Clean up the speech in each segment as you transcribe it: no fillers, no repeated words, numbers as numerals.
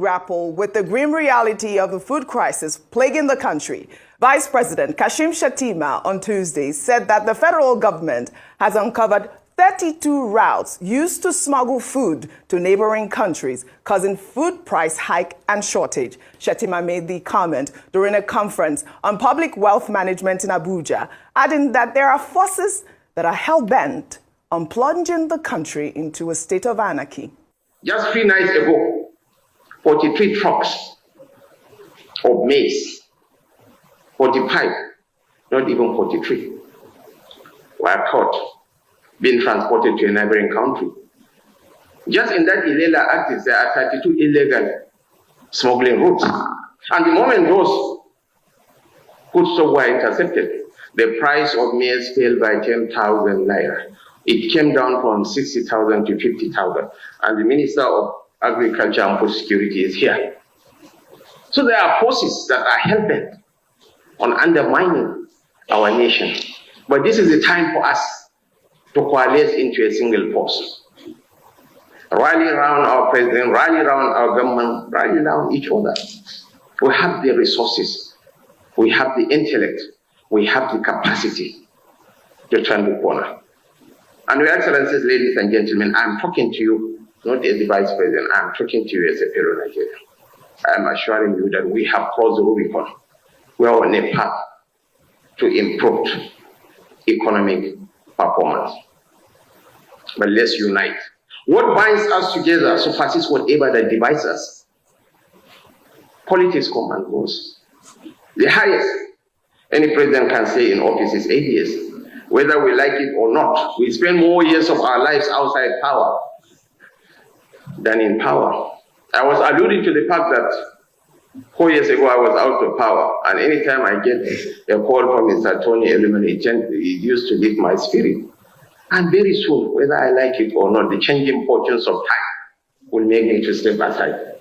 grapple with the grim reality of the food crisis plaguing the country. Vice President Kashim Shettima on Tuesday said that the federal government has uncovered 32 routes used to smuggle food to neighboring countries, causing food price hike and shortage. Shettima made the comment during a conference on public wealth management in Abuja, adding that there are forces that are hell-bent on plunging the country into a state of anarchy. Just 3 nights ago, 43 trucks of maize, 45, not even 43, were caught being transported to a neighboring country. Just in that Ilela axis, there are 32 illegal smuggling routes. And the moment those foodstuffs were intercepted, the price of maize fell by 10,000 naira. It came down from 60,000 to 50,000. And the Minister of Agriculture and Food Security is here. So there are forces that are hell-bent on undermining our nation. But this is the time for us to coalesce into a single force. Rally around our president, rally around our government, rally around each other. We have the resources, we have the intellect, we have the capacity to turn the corner. And Your Excellencies, ladies and gentlemen, I'm talking to you not as the Vice President, I'm talking to you as a fellow Nigerian. I'm assuring you that we have crossed the Rubicon. We are on a path to improved economic performance. But let's unite. What binds us together surpasses whatever that divides us. Politics come and goes. The highest any president can say in office is 8 years. Whether we like it or not, we spend more years of our lives outside power than in power. I was alluding to the fact that 4 years ago I was out of power, and anytime I get a call from Mr. Tony Elliman, it used to lift my spirit. And very soon, whether I like it or not, the changing fortunes of time will make me to step aside.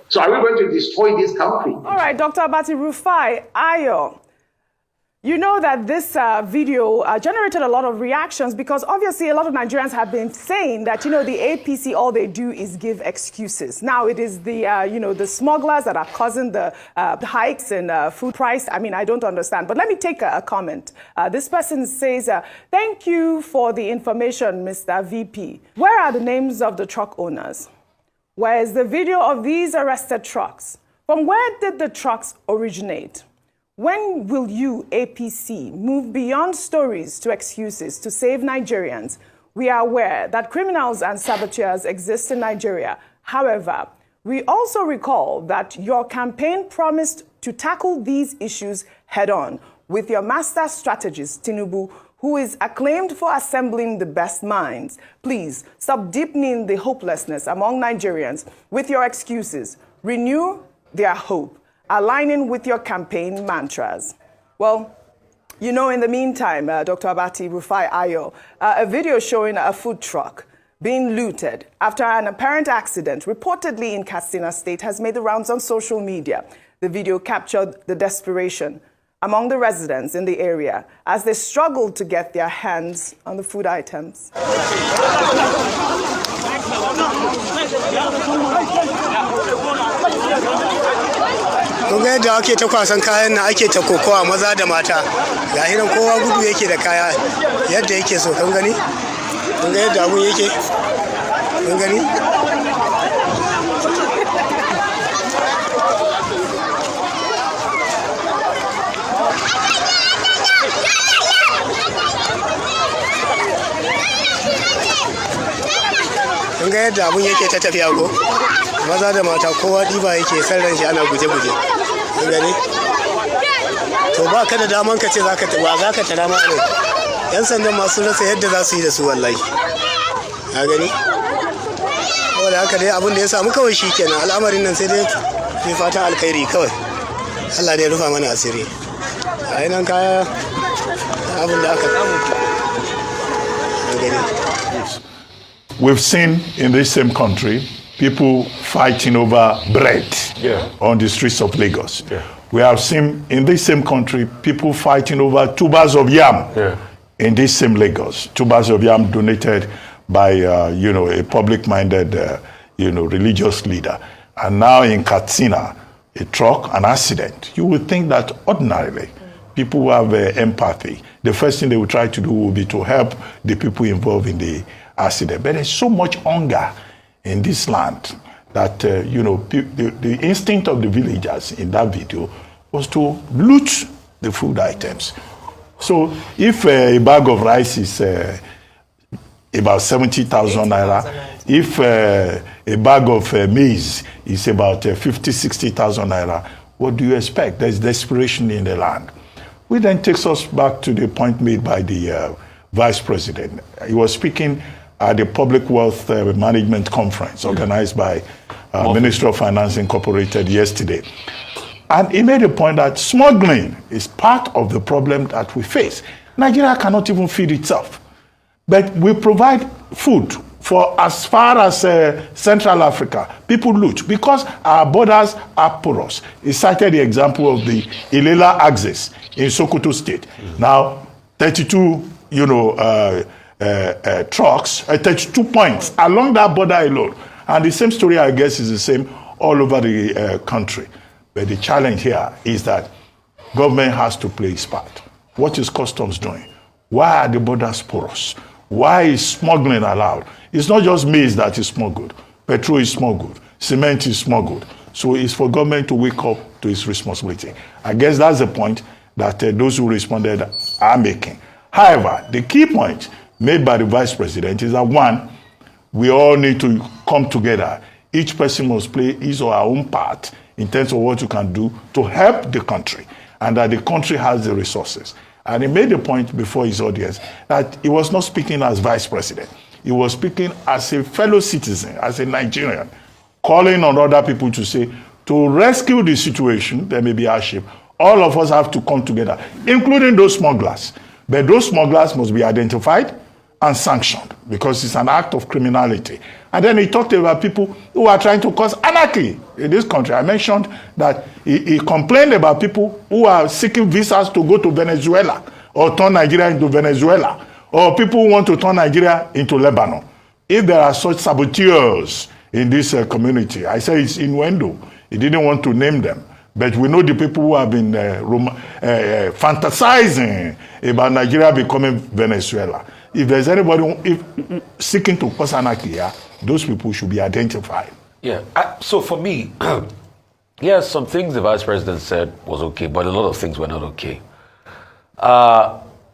So are we going to destroy this country? All right, Dr. Abati Rufai Ayo. You know that this video generated a lot of reactions because obviously a lot of Nigerians have been saying that, the APC, all they do is give excuses. Now it is the, the smugglers that are causing the hikes in food price. I mean, I don't understand. But let me take a comment. This person says, thank you for the information, Mr. VP. Where are the names of the truck owners? Where is the video of these arrested trucks? From where did the trucks originate? When will you, APC, move beyond stories to excuses to save Nigerians? We are aware that criminals and saboteurs exist in Nigeria. However, we also recall that your campaign promised to tackle these issues head-on with your master strategist, TINUBU, who is acclaimed for assembling the best minds. Please stop deepening the hopelessness among Nigerians with your excuses. Renew their hope, aligning with your campaign mantras. Well, in the meantime, Dr. Abati Rufai Ayo, a video showing a food truck being looted after an apparent accident reportedly in Katsina State has made the rounds on social media. The video captured the desperation among the residents in the area as they struggled to get their hands on the food items. Kun ga yadda ake ta kwasan kayan na ake ta kokowa maza da mata. Ga hinan kowa gudu yake da kaya yadda yake so, kun gani? Kun ga yadda abun yake? Kun gani? Kun ga yadda abun yake ta tafiya ko? Maza da mata kowa diba yake san ran shi ana guje-guje. Kun gani? To ba ka da daman ka ce zaka tara ma ne. Yan sandan masu rasa yadda za su yi da su wallahi. Ka gani? Wanda haka dai abin da ya samu kawai shi kenan, al'amarin nan sai dai mai fatan alkhairi kawai. Allah dai rufa mana asiri. A nan kaya abin da aka samu. Ka gani? We've seen in this same country people fighting over bread on the streets of Lagos. We have seen in this same country people fighting over tubers of yam in this same Lagos. Tubers of yam donated by a public-minded religious leader. And now in Katsina, a truck, an accident. You would think that ordinarily, people who have empathy, the first thing they would try to do would be to help the people involved in the accident. But there's so much hunger in this land that, the instinct of the villagers in that video was to loot the food items. So if a bag of rice is about 70,000 naira, if a bag of maize is about 60,000 naira, what do you expect? There's desperation in the land. Which then takes us back to the point made by the vice president. He was speaking at the Public Wealth Management Conference organized by Ministry of Finance Incorporated yesterday. And he made a point that smuggling is part of the problem that we face. Nigeria cannot even feed itself. But we provide food for as far as Central Africa. People loot because our borders are porous. He cited the example of the Ilela axis in Sokoto State. Now, 32, trucks, 32 points along that border alone. And the same story, I guess, is the same all over the country. But the challenge here is that government has to play its part. What is customs doing? Why are the borders porous? Why is smuggling allowed? It's not just maize that is smuggled. Petrol is smuggled. Cement is smuggled. So it's for government to wake up to its responsibility. I guess that's the point that those who responded are making. However, the key point made by the vice president is that, one, we all need to come together. Each person must play his or her own part in terms of what you can do to help the country, and that the country has the resources. And he made the point before his audience that he was not speaking as vice president. He was speaking as a fellow citizen, as a Nigerian, calling on other people to say, to rescue the situation, there may be hardship. All of us have to come together, including those smugglers. But those smugglers must be identified and sanctioned because it's an act of criminality. And then he talked about people who are trying to cause anarchy in this country. I mentioned that he complained about people who are seeking visas to go to Venezuela or turn Nigeria into Venezuela, or people who want to turn Nigeria into Lebanon. If there are such saboteurs in this community, I say it's innuendo. He didn't want to name them. But we know the people who have been fantasizing about Nigeria becoming Venezuela. If there's anybody seeking to cause anarchy here, those people should be identified. Yeah. So for me, yes, some things the vice president said was okay, but a lot of things were not okay.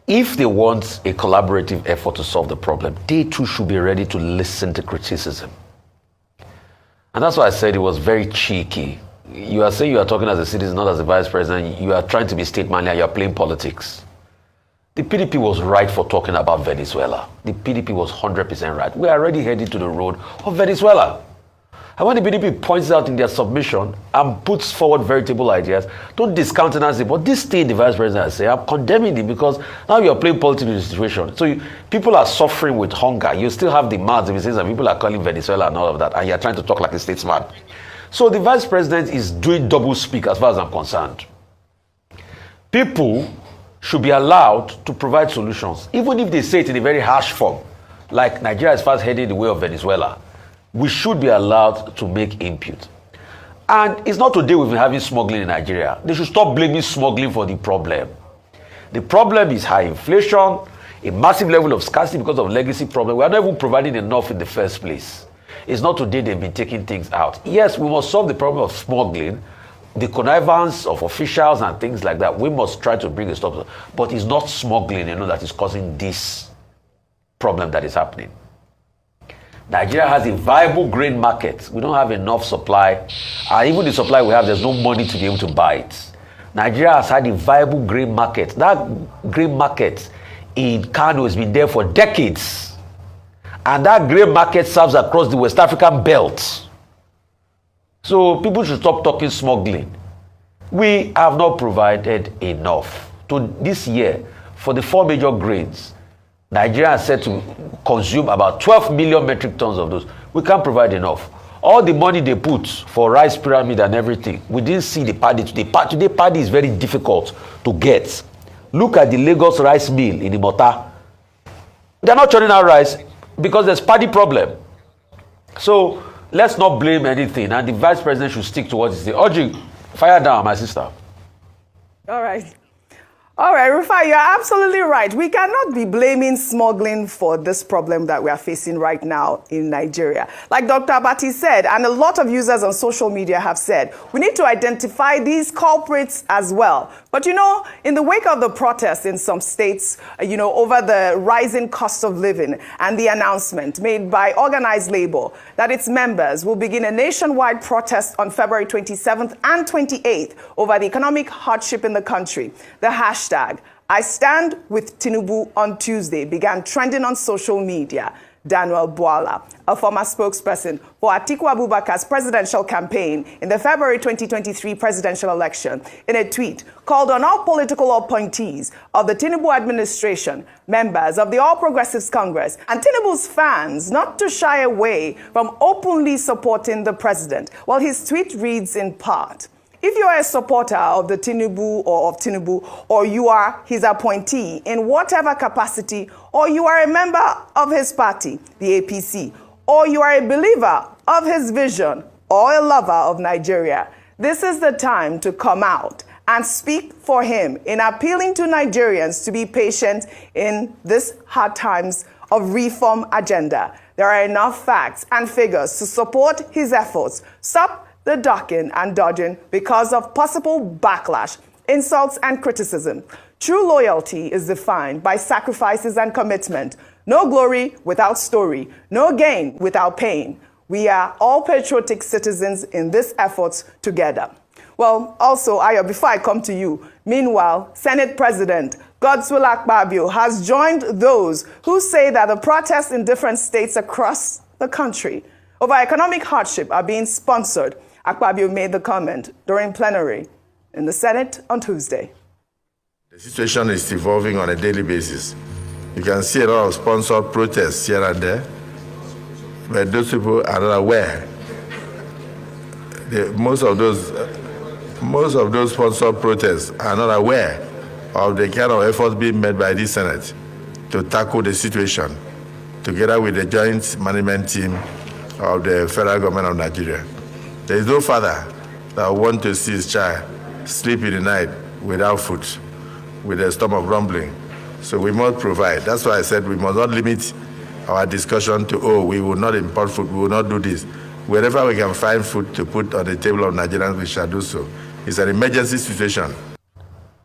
If they want a collaborative effort to solve the problem, they too should be ready to listen to criticism. And that's why I said it was very cheeky. You are saying you are talking as a citizen, not as a vice president. You are trying to be statesmanly and you are playing politics. The PDP was right for talking about Venezuela. The PDP was 100% right. We are already headed to the road of Venezuela. And when the PDP points out in their submission and puts forward veritable ideas, don't discountenance it. But this thing the vice president has said, I'm condemning it because now you are playing politics in the situation. So people are suffering with hunger. You still have the demands. If and people are calling Venezuela and all of that, and you're trying to talk like a statesman. So the vice president is doing double speak as far as I'm concerned. People should be allowed to provide solutions, even if they say it in a very harsh form, like Nigeria is fast heading the way of Venezuela. We should be allowed to make input. And it's not today we've been having smuggling in Nigeria. They should stop blaming smuggling for the problem. The problem is high inflation, a massive level of scarcity because of legacy problem. We are not even providing enough in the first place. It's not today they've been taking things out. Yes, we must solve the problem of smuggling, the connivance of officials and things like that. We must try to bring a stop. But it's not smuggling, that is causing this problem that is happening. Nigeria has a viable grain market. We don't have enough supply. And even the supply we have, there's no money to be able to buy it. Nigeria has had a viable grain market. That grain market in Kano has been there for decades. And that grain market serves across the West African belt. So people should stop talking smuggling. We have not provided enough. To this year, for the 4 major grains, Nigeria is set to consume about 12 million metric tons of those. We can't provide enough. All the money they put for rice pyramid and everything, we didn't see the paddy today. Today, paddy is very difficult to get. Look at the Lagos rice mill in Imota. They're not churning out rice because there's paddy problem. So let's not blame anything, and the vice president should stick to what he says. Audrey, fire down, my sister. All right. All right, Rufai, you're absolutely right. We cannot be blaming smuggling for this problem that we are facing right now in Nigeria. Like Dr. Abati said, and a lot of users on social media have said, we need to identify these culprits as well. But you know, in the wake of the protests in some states, over the rising cost of living and the announcement made by organized labor that its members will begin a nationwide protest on February 27th and 28th over the economic hardship in the country, the hashtag I stand with TINUBU on Tuesday began trending on social media. Daniel Bwala, a former spokesperson for Atiku Abubakar's presidential campaign in the February 2023 presidential election, in a tweet called on all political appointees of the TINUBU administration, members of the All Progressives Congress, and TINUBU's fans not to shy away from openly supporting the president. Well, his tweet reads in part, if you are a supporter of the TINUBU or of TINUBU, or you are his appointee in whatever capacity, or you are a member of his party, the APC, or you are a believer of his vision, or a lover of Nigeria, this is the time to come out and speak for him in appealing to Nigerians to be patient in this hard times of reform agenda. There are enough facts and figures to support his efforts. Stop the ducking and dodging because of possible backlash, insults, and criticism. True loyalty is defined by sacrifices and commitment. No glory without story, no gain without pain. We are all patriotic citizens in this effort together. Well, also, Ayo, before I come to you, meanwhile, Senate President Godswill Akpabio has joined those who say that the protests in different states across the country over economic hardship are being sponsored. Akpabio made the comment during plenary in the Senate on Tuesday. The situation is evolving on a daily basis. You can see a lot of sponsored protests here and there, but those people are not aware. Most of those sponsored protests are not aware of the kind of efforts being made by this Senate to tackle the situation, together with the joint management team of the federal government of Nigeria. There is no father that wants to see his child sleep in the night without food, with a stomach rumbling. So we must provide. That's why I said we must not limit our discussion to, we will not import food, we will not do this. Wherever we can find food to put on the table of Nigerians, we shall do so. It's an emergency situation.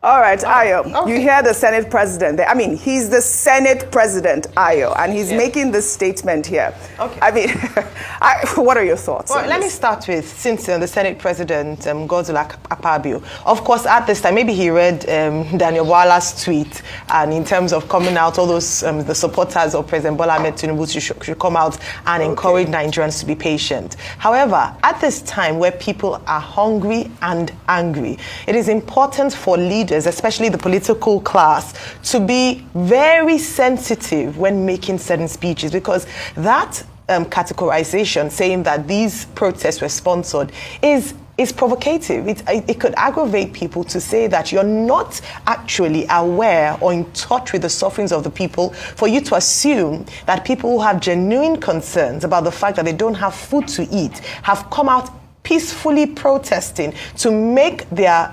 All right, Ayo, you hear the Senate president there. I mean, he's the Senate president, Ayo, and he's making this statement here. Okay. I mean, what are your thoughts? Well, let me start with, since the Senate president, Godswill Akpabio, of course, at this time, maybe he read Daniel Bwala's tweet, and in terms of coming out, all those, the supporters of President Bola Ahmed Tinubu should come out and encourage Nigerians to be patient. However, at this time where people are hungry and angry, it is important for leaders, especially the political class, to be very sensitive when making certain speeches, because that categorization, saying that these protests were sponsored, is provocative. It could aggravate people to say that you're not actually aware or in touch with the sufferings of the people, for you to assume that people who have genuine concerns about the fact that they don't have food to eat have come out peacefully protesting to make their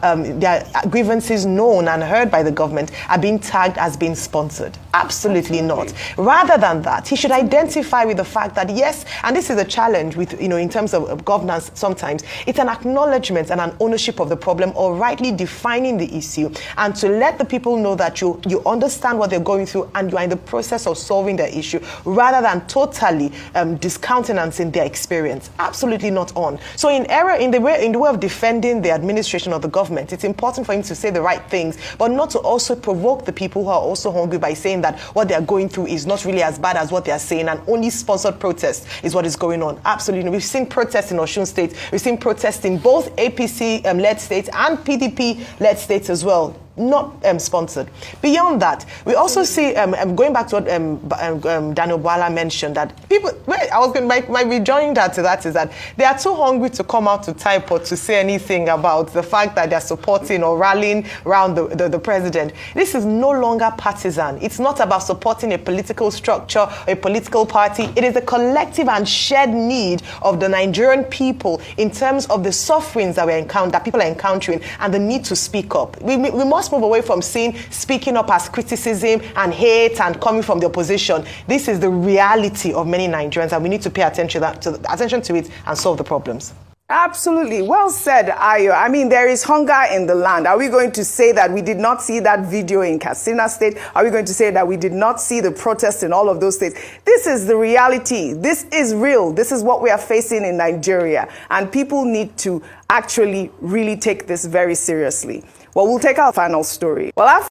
grievances known and heard by the government are being tagged as being sponsored. Absolutely not. Rather than that, he should identify with the fact that yes, and this is a challenge with, in terms of governance sometimes, it's an acknowledgement and an ownership of the problem, or rightly defining the issue, and to let the people know that you understand what they're going through and you are in the process of solving their issue, rather than totally discountenancing their experience. Absolutely not on. So in the way of defending the administration of the government, it's important for him to say the right things, but not to also provoke the people who are also hungry by saying that what they are going through is not really as bad as what they are saying, and only sponsored protests is what is going on. Absolutely. We've seen protests in Osun State. We've seen protests in both APC-led states and PDP-led states as well. not sponsored. Beyond that, we also see, going back to what Daniel Bwala mentioned, that people, my rejoinder to that is that they are too hungry to come out to type or to say anything about the fact that they're supporting or rallying around the president. This is no longer partisan. It's not about supporting a political structure, a political party. It is a collective and shared need of the Nigerian people in terms of the sufferings that people are encountering and the need to speak up. We must move away from seeing speaking up as criticism and hate and coming from the opposition. This is the reality of many Nigerians, and we need to pay attention to it and solve the problems. Absolutely. Well said, Ayo. I mean, there is hunger in the land. Are we going to say that we did not see that video in Katsina State? Are we going to say that we did not see the protests in all of those states? This is the reality. This is real. This is what we are facing in Nigeria. And people need to actually really take this very seriously. Well, we'll take our final story. Well, after